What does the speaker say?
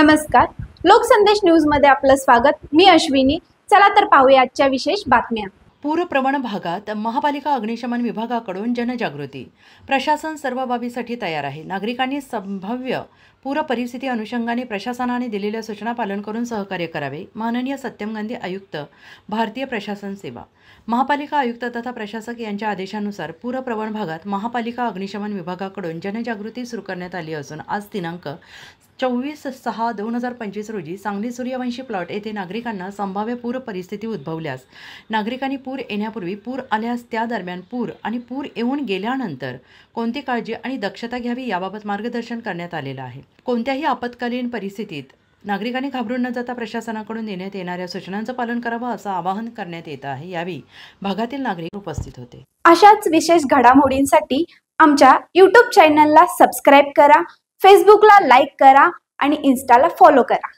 नमस्कार, लोकसंदेश न्यूज मध्ये आपलं स्वागत। मी अश्विनी। चला तर पाहूया आजच्या विशेष बातम्या। पूरप्रवण भागात महापालिका अग्निशमन विभागाकडून जनजागृती। प्रशासन सर्व बाबीसाठी तयार आहे। नागरिकांनी संभाव्य पूर परिस्थिती अनुषंगाने प्रशासनाने दिलेल्या सूचना पालन करून सहकार्य करावे। माननीय सत्यम गांधी आयुक्त, भारतीय प्रशासन सेवा, महापालिका आयुक्त तथा प्रशासक यांच्या आदेशानुसार पूरप्रवण भागात महापालिका अग्निशमन विभागाकडून जनजागृती सुरू करण्यात आली असून आज दिनांक 24/6/2025 रोजी सांगली सूर्यवंशी प्लॉट येथे नागरिकांना संभाव्य पूर परिस्थिती उद्भवल्यास, नागरिकांनी पूर येण्यापूर्वी, पूर आल्यास, त्या दरम्यान पूर आणि पूर येऊन गेल्यानंतर कोणती काळजी आणि दक्षता घ्यावी याबाबत मार्गदर्शन करण्यात आलेलं आहे। कोणत्याही आपत्कालीन परिस्थितीत नागरिकांनी घाबरून न जाता प्रशासनाकडून देण्यात येणाऱ्या सूचनांचं पालन करावं असं आवाहन करण्यात येत आहे। यावेळी भागातील नागरिक उपस्थित होते। अशाच विशेष घडामोडींसाठी आमच्या YouTube चॅनलला सबस्क्राइब करा, फेसबुकला लाईक करा आणि इन्स्टाला फॉलो करा।